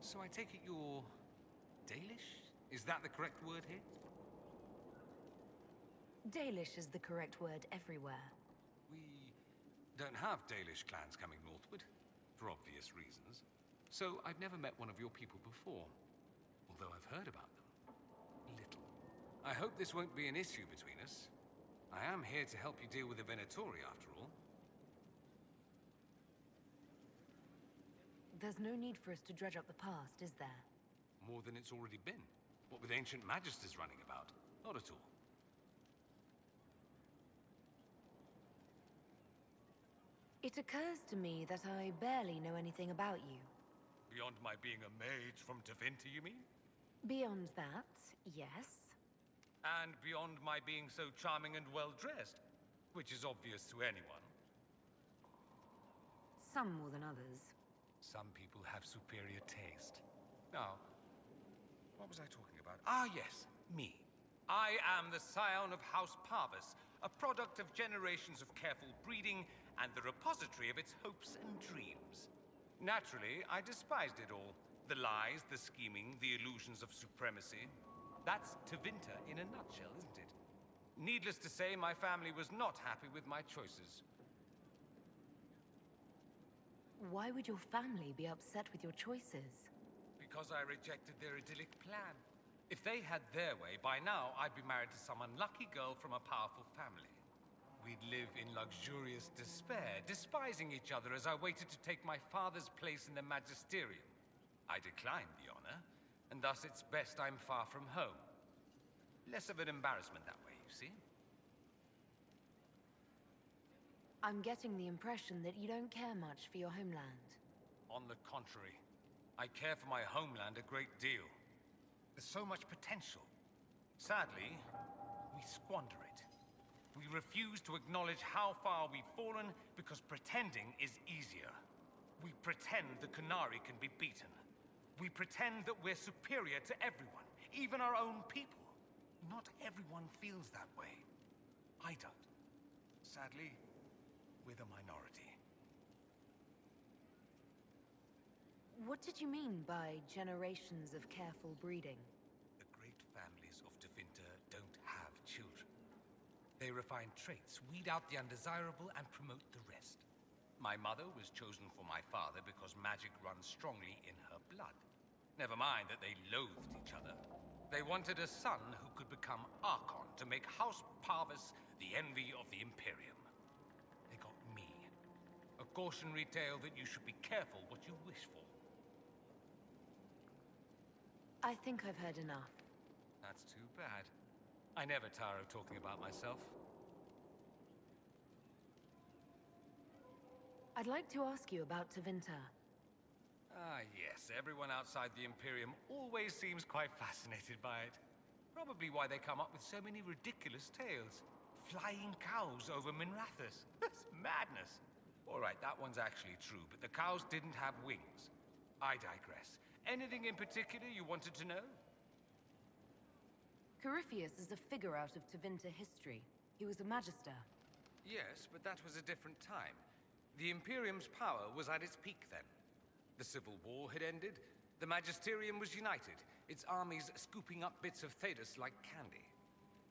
So I take it you're Dalish? Is that the correct word here? Dalish is the correct word everywhere. We don't have Dalish clans coming northward, for obvious reasons. So I've never met one of your people before, although I've heard about them. Little. I hope this won't be an issue between us. I am here to help you deal with the Venatori, after all. There's no need for us to dredge up the past, is there? More than it's already been. What with ancient magisters running about? Not at all. It occurs to me that I barely know anything about you. Beyond my being a mage from Tevinter, you mean? Beyond that, yes. And beyond my being so charming and well-dressed, which is obvious to anyone. Some more than others. Some people have superior taste. Now, what was I talking about? Ah, yes, me. I am the scion of House Parvis, a product of generations of careful breeding and the repository of its hopes and dreams. Naturally, I despised it all. The lies, the scheming, the illusions of supremacy. That's Tevinter in a nutshell, isn't it? Needless to say, my family was not happy with my choices. Why would your family be upset with your choices? Because I rejected their idyllic plan. If they had their way, by now I'd be married to some unlucky girl from a powerful family. We'd live in luxurious despair, despising each other as I waited to take my father's place in the magisterium. I declined the honor, and thus it's best I'm far from home. Less of an embarrassment that way, you see? I'm getting the impression that you don't care much for your homeland. On the contrary, I care for my homeland a great deal. There's so much potential. Sadly, we squander it. We refuse to acknowledge how far we've fallen because pretending is easier. We pretend the Qunari can be beaten. We pretend that we're superior to everyone, even our own people. Not everyone feels that way. I don't. Sadly, we're the minority. What did you mean by generations of careful breeding? The great families of Tevinter don't have children. They refine traits, weed out the undesirable, and promote the rest. My mother was chosen for my father because magic runs strongly in her blood. Never mind that they loathed each other. They wanted a son who could become Archon to make House Parvis the envy of the Imperium. They got me. A cautionary tale that you should be careful what you wish for. I think I've heard enough. That's too bad. I never tire of talking about myself. I'd like to ask you about Tevinter. Ah, yes. Everyone outside the Imperium always seems quite fascinated by it. Probably why they come up with so many ridiculous tales. Flying cows over Minrathous. That's madness. All right, that one's actually true, but the cows didn't have wings. I digress. Anything in particular you wanted to know? Corypheus is a figure out of Tevinter history. He was a magister. Yes, but that was a different time. The Imperium's power was at its peak then. The Civil War had ended, the Magisterium was united, its armies scooping up bits of Thedas like candy.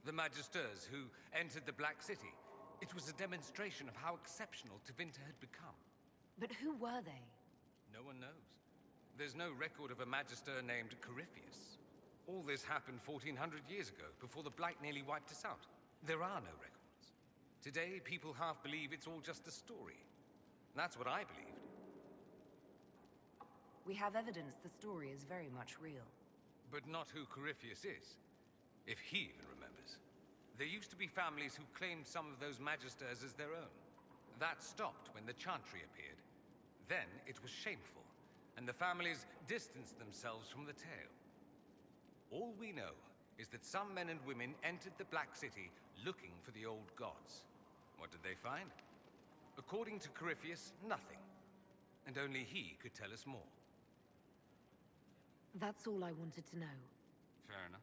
The Magisters who entered the Black City, it was a demonstration of how exceptional Tevinter had become. But who were they? No one knows. There's no record of a Magister named Corypheus. All this happened 1400 years ago, before the Blight nearly wiped us out. There are no records. Today, people half believe it's all just a story. That's what I believed. We have evidence the story is very much real. But not who Corypheus is, if he even remembers. There used to be families who claimed some of those Magisters as their own. That stopped when the Chantry appeared. Then it was shameful, and the families distanced themselves from the tale. All we know is that some men and women entered the Black City looking for the old gods. What did they find? According to Corypheus, nothing. And only he could tell us more. That's all I wanted to know. Fair enough.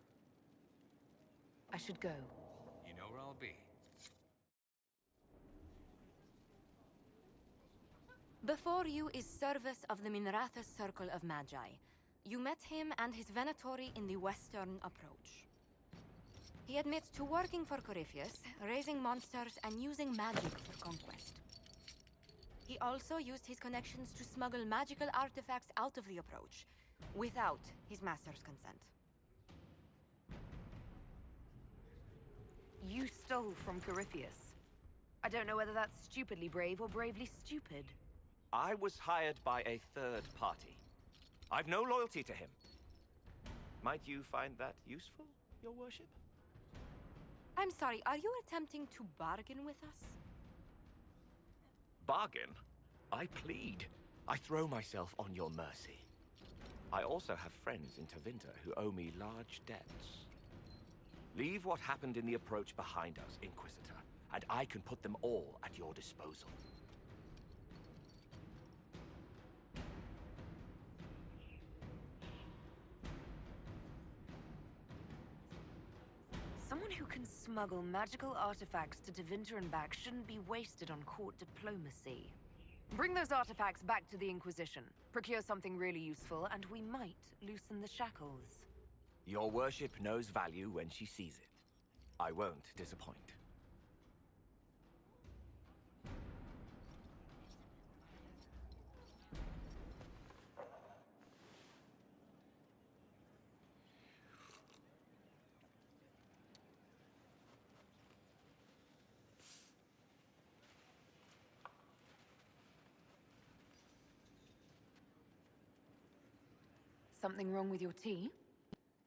I should go. You know where I'll be. Before you is service of the Minrathous Circle of Magi. You met him and his Venatori in the Western Approach. He admits to working for Corypheus, raising monsters, and using magic for conquest. He also used his connections to smuggle magical artifacts out of the Approach, without his master's consent. You stole from Corypheus. I don't know whether that's stupidly brave or bravely stupid. I was hired by a third party. I've no loyalty to him. Might you find that useful, your worship? I'm sorry, are you attempting to bargain with us? Bargain? I plead. I throw myself on your mercy. I also have friends in Tevinter who owe me large debts. Leave what happened in the Approach behind us, Inquisitor, and I can put them all at your disposal. Someone who can smuggle magical artifacts to Tevinter and back shouldn't be wasted on court diplomacy. Bring those artifacts back to the Inquisition, procure something really useful, and we might loosen the shackles. Your worship knows value when she sees it. I won't disappoint. Something wrong with your tea?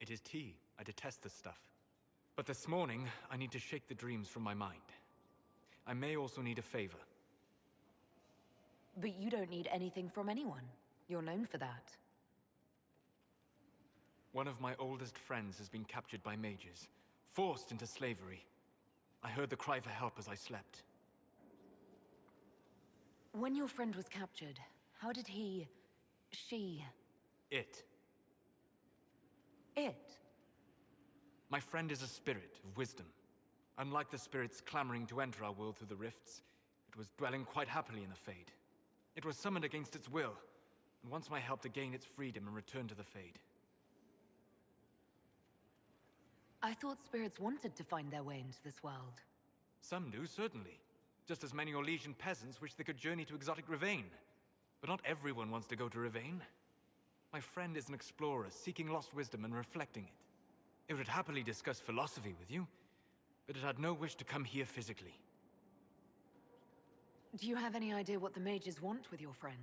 It is tea. I detest this stuff. But this morning, I need to shake the dreams from my mind. I may also need a favor. But you don't need anything from anyone. You're known for that. One of my oldest friends has been captured by mages, forced into slavery. I heard the cry for help as I slept. When your friend was captured, how did she... It. My friend is a spirit of wisdom. Unlike the spirits clamoring to enter our world through the rifts, it was dwelling quite happily in the Fade. It was summoned against its will, and wants my help to gain its freedom and return to the Fade. I thought spirits wanted to find their way into this world. Some do, certainly. Just as many Orlesian peasants wish they could journey to exotic Rivain. But not everyone wants to go to Rivain. My friend is an explorer, seeking lost wisdom and reflecting it. It would happily discuss philosophy with you, but it had no wish to come here physically. Do you have any idea what the mages want with your friend?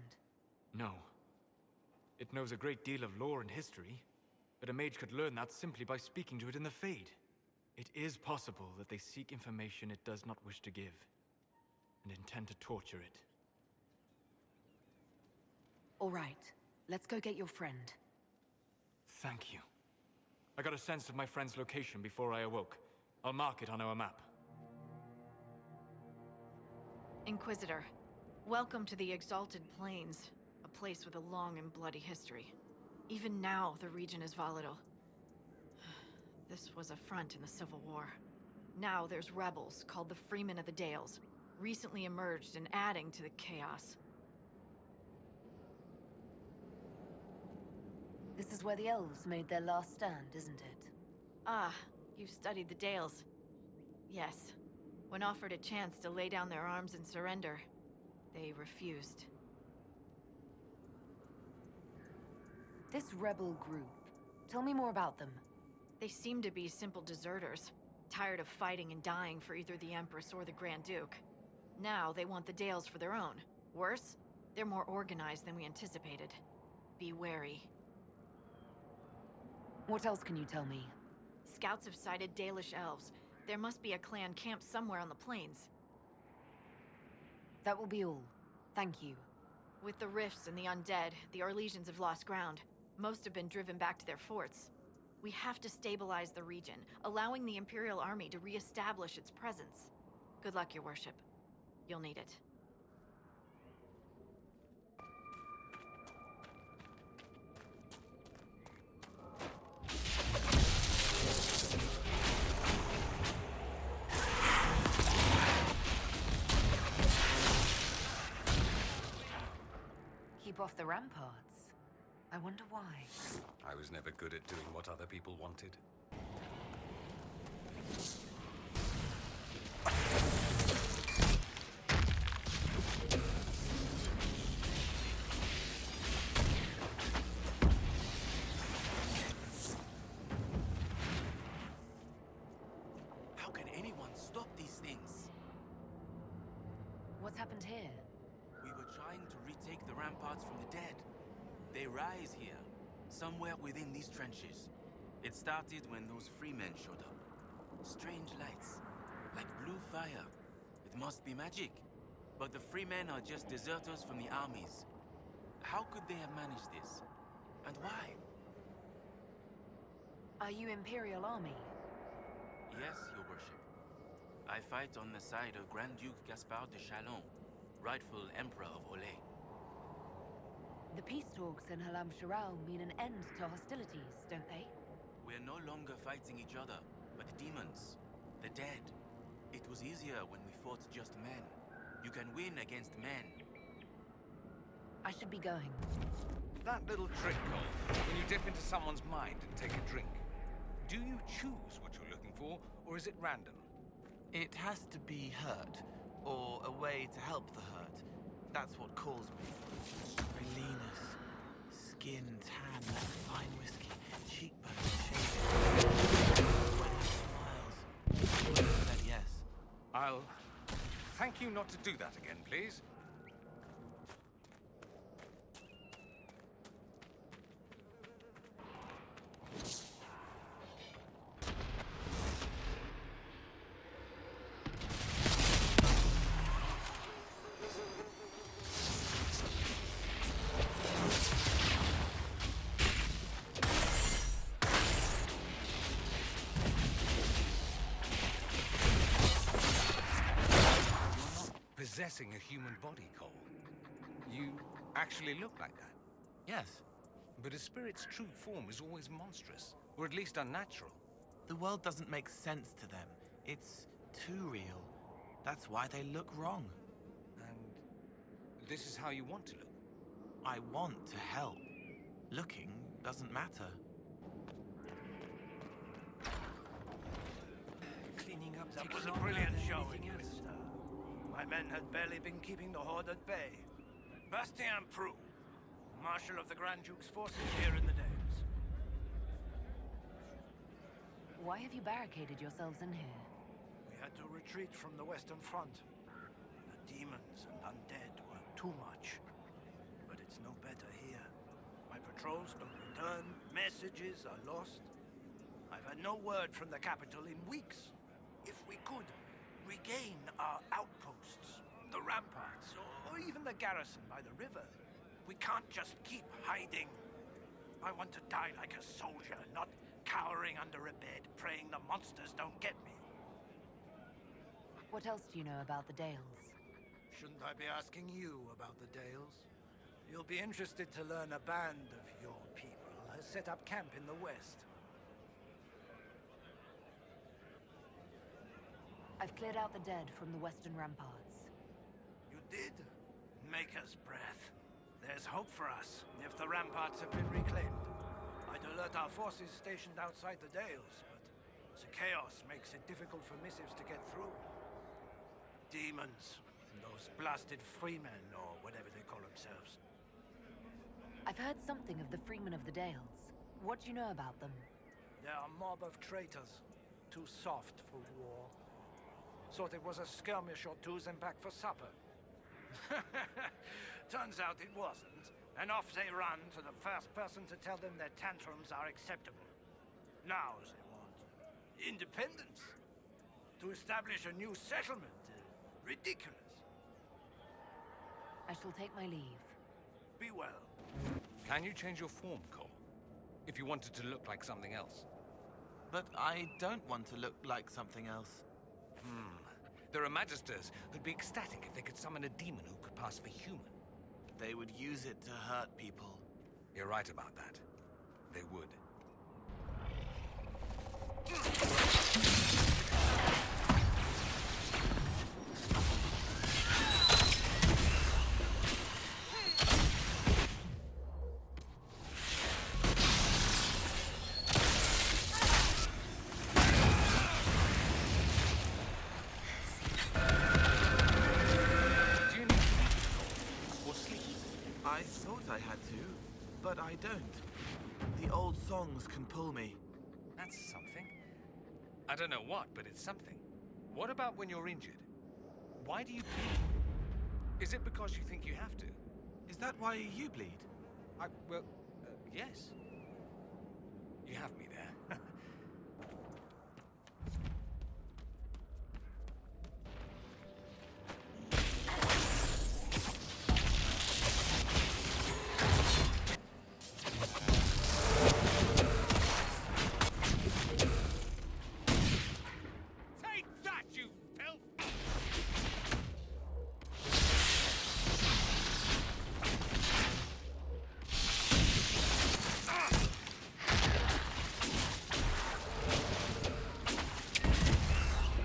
No. It knows a great deal of lore and history, but a mage could learn that simply by speaking to it in the Fade. It is possible that they seek information it does not wish to give, and intend to torture it. All right. Let's go get your friend. Thank you. I got a sense of my friend's location before I awoke. I'll mark it on our map. Inquisitor, welcome to the Exalted Plains, a place with a long and bloody history. Even now, the region is volatile. This was a front in the Civil War. Now there's rebels called the Freemen of the Dales, recently emerged and adding to the chaos. This is where the elves made their last stand, isn't it? Ah, you've studied the Dales. Yes. When offered a chance to lay down their arms and surrender, they refused. This rebel group, tell me more about them. They seem to be simple deserters, tired of fighting and dying for either the Empress or the Grand Duke. Now they want the Dales for their own. Worse, they're more organized than we anticipated. Be wary. What else can you tell me? Scouts have sighted Dalish elves. There must be a clan camped somewhere on the plains. That will be all. Thank you. With the rifts and the undead, the Orlesians have lost ground. Most have been driven back to their forts. We have to stabilize the region, allowing the Imperial Army to re-establish its presence. Good luck, your worship. You'll need it. Keep off the ramparts. I wonder why. I was never good at doing what other people wanted. How can anyone stop these things? What's happened here? We were trying to retake the ramparts from the dead. They rise here, somewhere within these trenches. It started when those freemen showed up. Strange lights, like blue fire. It must be magic. But the freemen are just deserters from the armies. How could they have managed this? And why? Are you Imperial Army? Yes, Your Worship. I fight on the side of Grand Duke Gaspard de Chalon, rightful Emperor of Olay. The peace talks in Halam Sharal mean an end to hostilities, don't they? We're no longer fighting each other, but the demons, the dead. It was easier when we fought just men. You can win against men. I should be going. That little trick, Cole, when you dip into someone's mind and take a drink. Do you choose what you're looking for, or is it random? It has to be hurt, or a way to help the hurt. That's what calls me. Leanness, skin tan, that fine whiskey, cheekbones shaded, smiles. Would have said yes. I'll thank you not to do that again, please. Possessing a human body, Cole. You actually look like that. Yes. But a spirit's true form is always monstrous, or at least unnatural. The world doesn't make sense to them. It's too real. That's why they look wrong. And this is how you want to look. I want to help. Looking doesn't matter. Cleaning up. That was a brilliant show, Inquisitor. My men had barely been keeping the Horde at bay. Bastien Prou, Marshal of the Grand Duke's forces here in the Dales. Why have you barricaded yourselves in here? We had to retreat from the Western Front. The demons and undead were too much. But it's no better here. My patrols don't return, messages are lost. I've had no word from the capital in weeks. If we could regain our outposts, the ramparts, or even the garrison by the river, we can't just keep hiding. I want to die like a soldier, not cowering under a bed, praying the monsters don't get me. What else do you know about the Dales? Shouldn't I be asking you about the Dales? You'll be interested to learn a band of your people has set up camp in the west. I've cleared out the dead from the western ramparts. You did? Maker's breath. There's hope for us, if the ramparts have been reclaimed. I'd alert our forces stationed outside the Dales, but the chaos makes it difficult for missives to get through. Demons, those blasted freemen, or whatever they call themselves. I've heard something of the Freemen of the Dales. What do you know about them? They're a mob of traitors, too soft for war. Thought it was a skirmish or two and back for supper. Turns out it wasn't, and off they run to the first person to tell them their tantrums are acceptable. Now they want independence. To establish a new settlement. Ridiculous. I shall take my leave. Be well. Can you change your form, Cole? If you wanted to look like something else. But I don't want to look like something else. There are magisters who'd be ecstatic if they could summon a demon who could pass for human. They would use it to hurt people. You're right about that. They would. but I don't. The old songs can pull me. That's something. I don't know what, but it's something. What about when you're injured? Why do you bleed? Is it because you think you have to? Is that why you bleed? Well, yes. You have me there. Take that, you filth!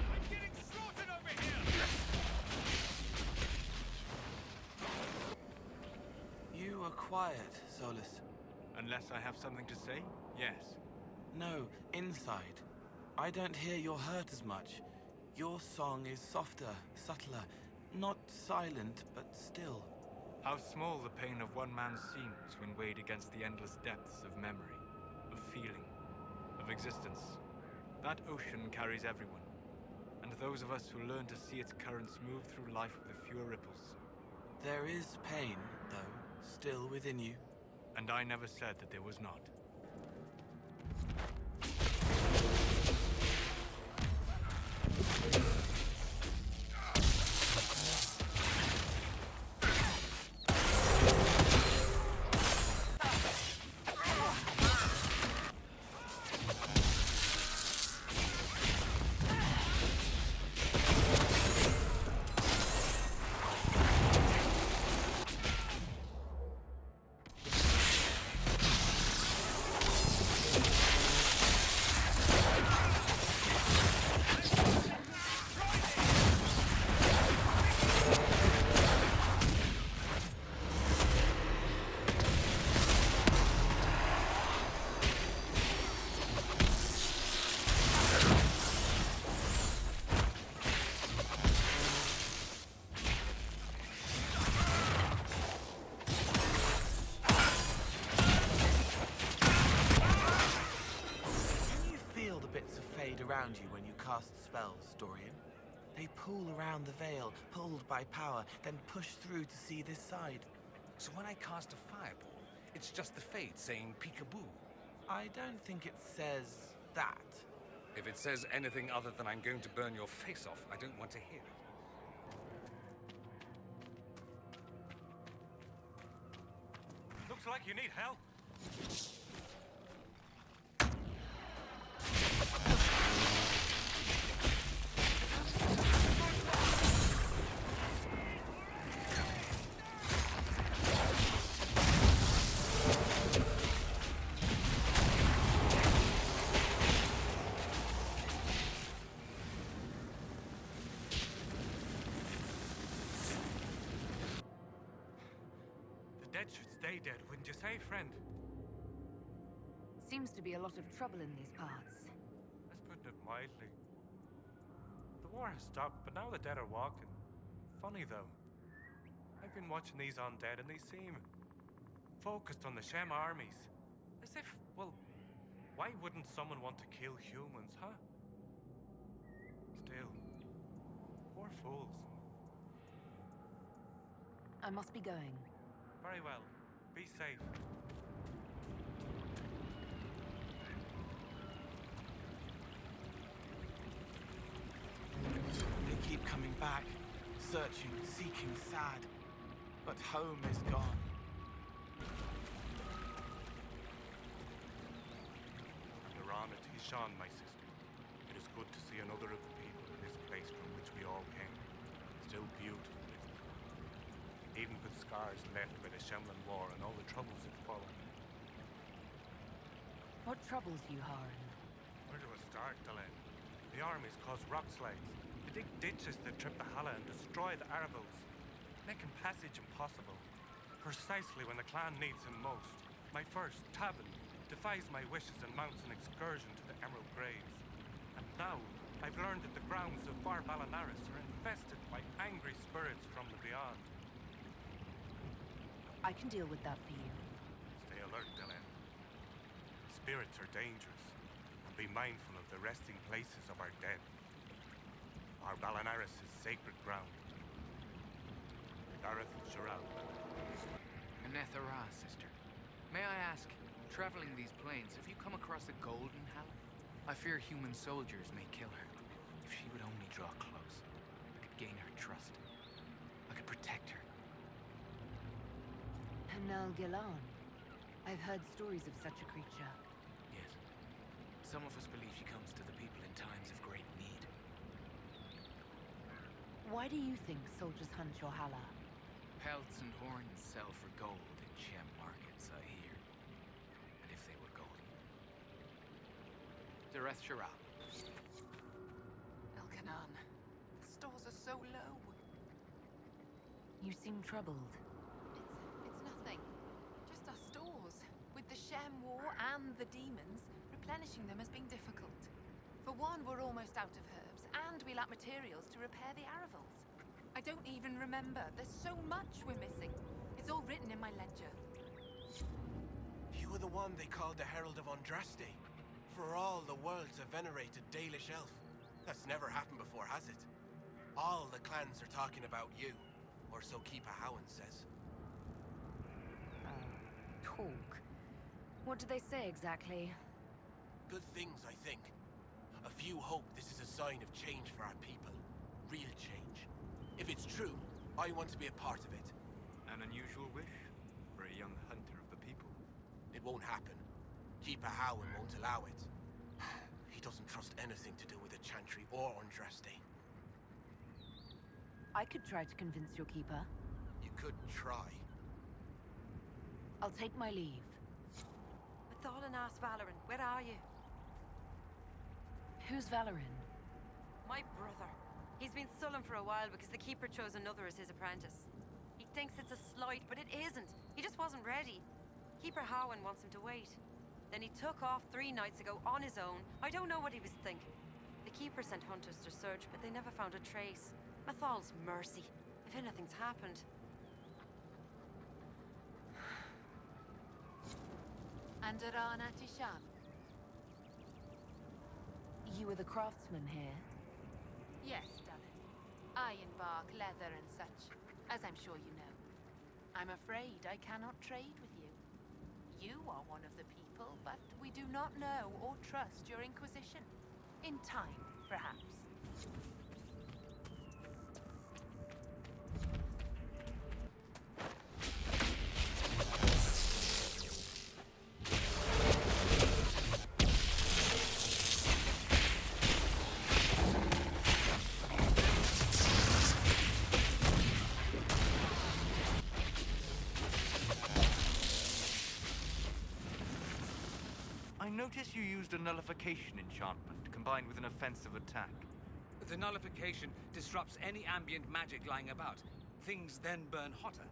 I'm getting slaughtered over here! You are quiet, Solas. Unless I have something to say, yes. No, inside. I don't hear your hurt as much. Your song is softer, subtler. Not silent, but still. How small the pain of one man seems when weighed against the endless depths of memory, of feeling, of existence. That ocean carries everyone, and those of us who learn to see its currents move through life with fewer ripples. There is pain, though, still within you. And I never said that there was not. Around you when you cast spells, Dorian. They pull around the veil, pulled by power, then push through to see this side. So when I cast a fireball, it's just the Fade saying peekaboo. I don't think it says that. If it says anything other than I'm going to burn your face off, I don't want to hear it. Looks like you need help. The dead should stay dead, wouldn't you say, friend? Seems to be a lot of trouble in these parts. Let's put it mildly. The war has stopped, but now the dead are walking. Funny though. I've been watching these undead and they seem focused on the Shem armies. As if, well, why wouldn't someone want to kill humans, huh? Still, poor fools. I must be going. Very well. Be safe. They keep coming back, searching, seeking, sad. But home is gone. Iran and Tishan, my sister. It is good to see another of the people in this place from which we all came. Still beautiful, isn't it? Even with scars left by the Shemlin War and all the troubles that followed. What troubles you, Haran? Where do I start, Delenn? The armies cause rock slides. They dig ditches that trip the Halla and destroy the Arabals, making passage impossible. Precisely when the clan needs him most, my first, Tavin, defies my wishes and mounts an excursion to the Emerald Graves. And now, I've learned that the grounds of Bar Balanaris are infested by angry spirits from the beyond. I can deal with that for you. Stay alert. alert, Dylan. Spirits are dangerous, and be mindful of the resting places of our dead. Our Balanaris is sacred ground. Dareth Shiral. Anethara, sister. May I ask, traveling these plains, have you come across a golden Hal? I fear human soldiers may kill her. If she would only draw close, I could gain her trust. I could protect her. Hamnal Gilan. I've heard stories of such a creature. Yes. Some of us believe she comes to the people in times of great need. Why do you think soldiers hunt your Hala? Pelts and horns sell for gold in gem markets, I hear. And if they were golden. Dareth Shiral. Elkanan, the stores are so low. You seem troubled. It's nothing. Just our stores. With the Shem War and the demons, replenishing them has been difficult. For one, we're almost out of herbs, and we lack materials to repair the Aravals. I don't even remember. There's so much we're missing. It's all written in my ledger. You were the one they called the Herald of Andraste. For all the world's a venerated Dalish elf. That's never happened before, has it? All the clans are talking about you. Or so Keeper Howan says. Talk. What do they say exactly? Good things, I think. A few hope this is a sign of change for our people. Real change. If it's true, I want to be a part of it. An unusual wish for a young hunter of the people. It won't happen. Keeper Howan won't allow it. He doesn't trust anything to do with the Chantry or Andraste. I could try to convince your keeper. You could try. I'll take my leave. Mathalan asked Valoran, where are you? Who's Valoran? My brother. He's been sullen for a while because the Keeper chose another as his apprentice. He thinks it's a slight, but it isn't. He just wasn't ready. Keeper Howan wants him to wait. Then he took off 3 nights ago on his own. I don't know what he was thinking. The Keeper sent hunters to search, but they never found a trace. Mathal's mercy. If anything's happened. Andarana Tisham. You were the craftsman here. Yes, darling. Ironbark, leather and such, as I'm sure you know. I'm afraid I cannot trade with you. You are one of the people, but we do not know or trust your Inquisition. In time, perhaps. I notice you used a nullification enchantment combined with an offensive attack. The nullification disrupts any ambient magic lying about. Things then burn hotter.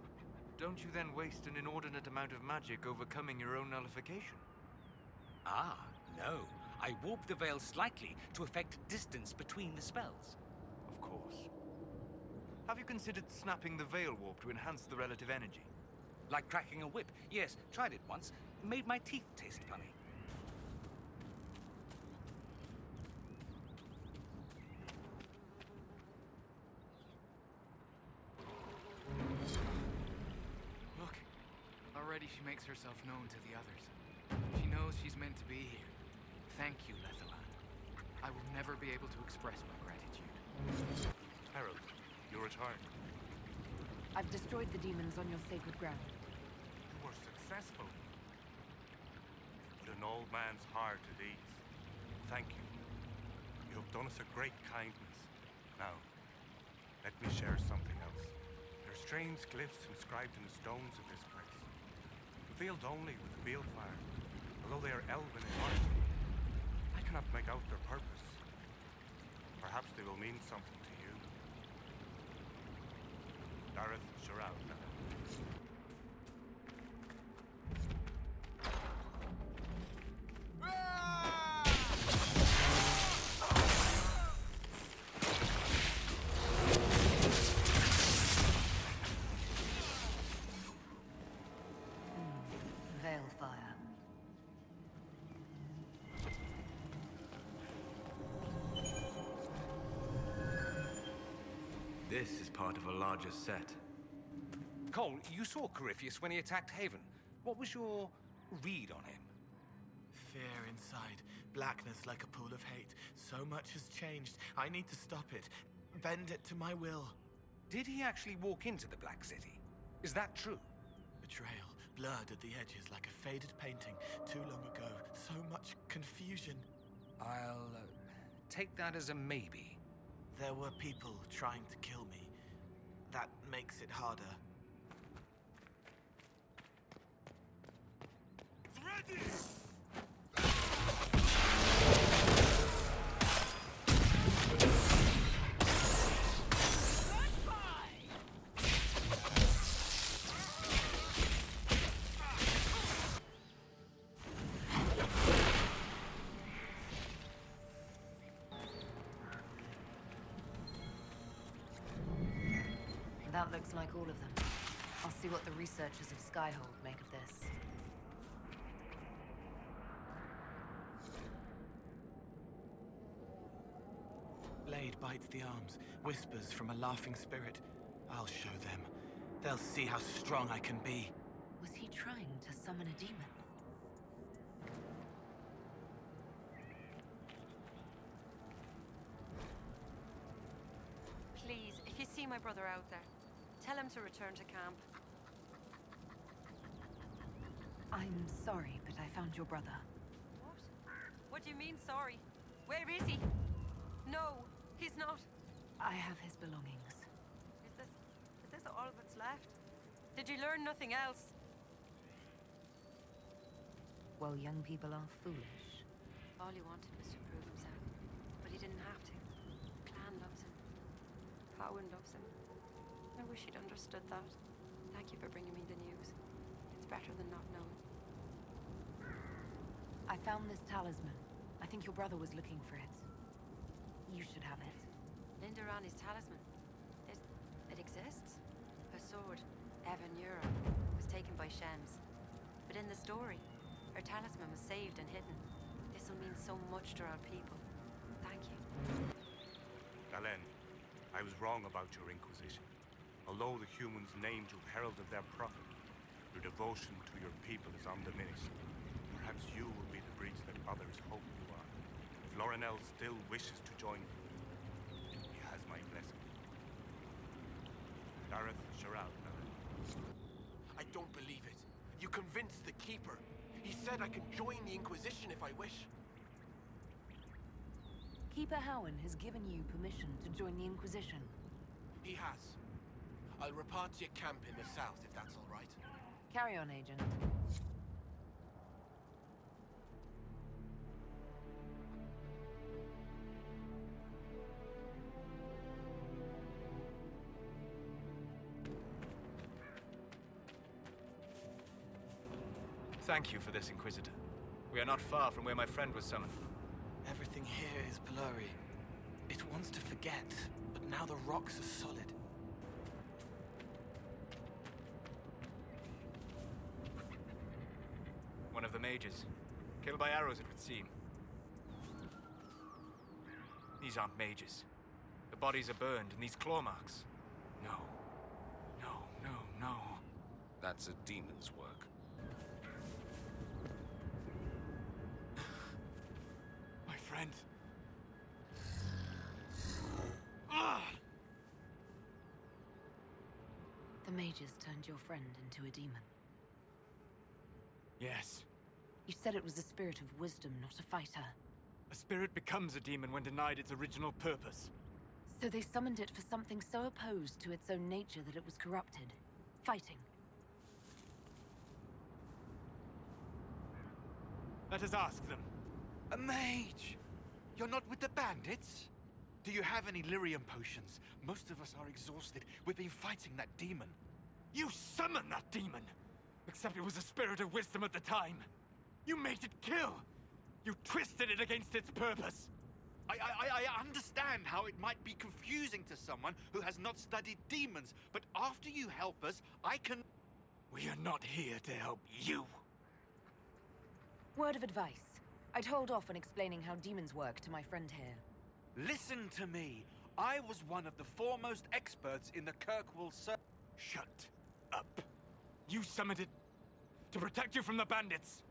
Don't you then waste an inordinate amount of magic overcoming your own nullification? Ah, no. I warp the veil slightly to affect distance between the spells. Of course. Have you considered snapping the veil warp to enhance the relative energy? Like cracking a whip. Yes, tried it once. Made my teeth taste funny. Look, already she makes herself known to the others. She knows she's meant to be here. Thank you, Lavellan. I will never be able to express my gratitude. Herald, you return. I've destroyed the demons on your sacred ground. You were successful. You put an old man's heart at ease. Thank you. You have done us a great kindness. Now, let me share something else. There are strange glyphs inscribed in the stones of this place. Revealed only with Balefire, although they are elven in origin. I cannot make out their purpose. Perhaps they will mean something to you. Dareth Shiral. Veil fire. this is part of a larger set. Cole, you saw Corypheus when he attacked Haven. What was your read on him? Fear inside, blackness like a pool of hate. So much has changed. I need to stop it. Bend it to my will. Did he actually walk into the Black City? Is that true? Betrayal, blurred at the edges like a faded painting. Too long ago, so much confusion. I'll take that as a maybe. There were people trying to kill me. That makes it harder. It's ready! That looks like all of them. I'll see what the researchers of Skyhold make of this. Blade bites the arms, whispers from a laughing spirit. I'll show them. They'll see how strong I can be. Was he trying to summon a demon? Please, if you see my brother out there, tell him to return to camp. I'm sorry, but I found your brother. What? What do you mean, sorry? Where is he? No, he's not. I have his belongings. Is this all that's left? Did you learn nothing else? Well, young people are foolish. All he wanted was to prove himself, but he didn't have to. Clan loves him. Cowan loves him. I wish he'd understood that. Thank you for bringing me the news. It's better than not knowing. I found this talisman. I think your brother was looking for it. You should have it. Linda Rani's talisman. It exists? Her sword, Daesyra, was taken by Shems. But in the story, her talisman was saved and hidden. This'll mean so much to our people. Thank you. Lavellan, I was wrong about your Inquisition. Although the humans named you herald of their prophet, your devotion to your people is undiminished. Perhaps you will be the bridge that others hope you are. If Lorinel still wishes to join you, he has my blessing. Gareth Sherald, I don't believe it. You convinced the Keeper. He said I can join the Inquisition if I wish. Keeper Howan has given you permission to join the Inquisition. He has. I'll report to your camp in the south, if that's all right. Carry on, Agent. Thank you for this, Inquisitor. We are not far from where my friend was summoned. Everything here is blurry. It wants to forget, but now the rocks are solid. One of the mages. Killed by arrows, it would seem. These aren't mages. The bodies are burned, and these claw marks. No. No, no, no. That's a demon's work. My friend. The mages turned your friend into a demon. Yes. You said it was a spirit of wisdom, not a fighter. A spirit becomes a demon when denied its original purpose. So they summoned it for something so opposed to its own nature that it was corrupted. Fighting. Let us ask them. A mage! You're not with the bandits? Do you have any lyrium potions? Most of us are exhausted. We've been fighting that demon. You summoned that demon! Except it was a spirit of wisdom at the time. You made it kill! You twisted it against its purpose! I understand how it might be confusing to someone who has not studied demons, but after you help us, I can... We are not here to help you. Word of advice. I'd hold off on explaining how demons work to my friend here. Listen to me. I was one of the foremost experts in the Kirkwall Circle. Shut up. You summoned it to protect you from the bandits.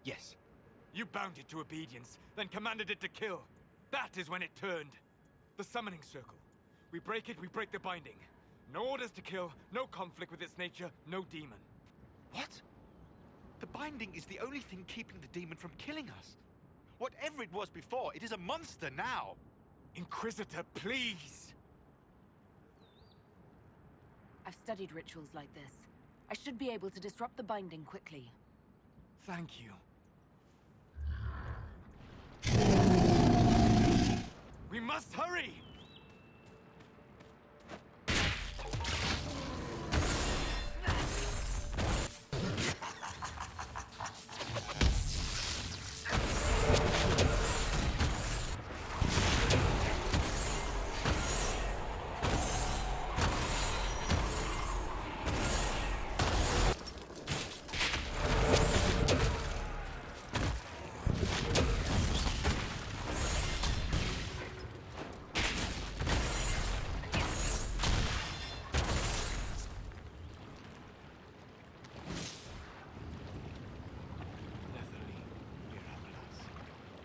Yes. You bound it to obedience, then commanded it to kill. That is when it turned. The summoning circle. We break it, we break the binding. No orders to kill, no conflict with its nature, no demon. What? The binding is the only thing keeping the demon from killing us. Whatever it was before, it is a monster now. Inquisitor, please! I've studied rituals like this. I should be able to disrupt the binding quickly. Thank you. We must hurry!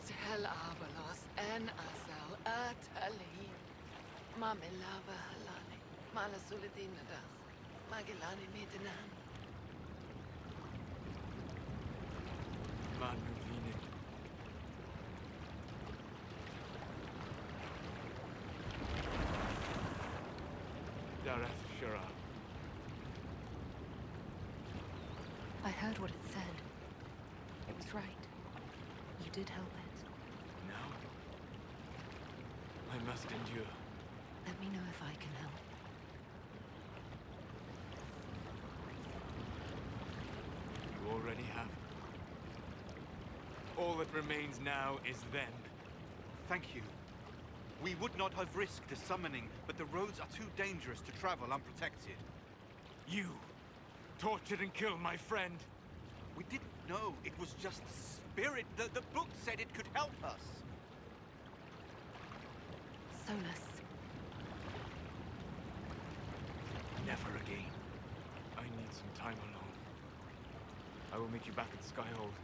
Sehel abalos en asal atali. Mamelava halani. Malasuladinadas. Magilani medinan. Manuvinin. Daesyra. I heard what it said. It was right. You did help it. Now, I must endure. Let me know if I can help. You already have. All that remains now is then. Thank you. We would not have risked the summoning, but the roads are too dangerous to travel unprotected. You tortured and killed my friend. We didn't know it was just a spirit. The book said it could help us. Solas. Never again. I need some time alone. I will meet you back at Skyhold.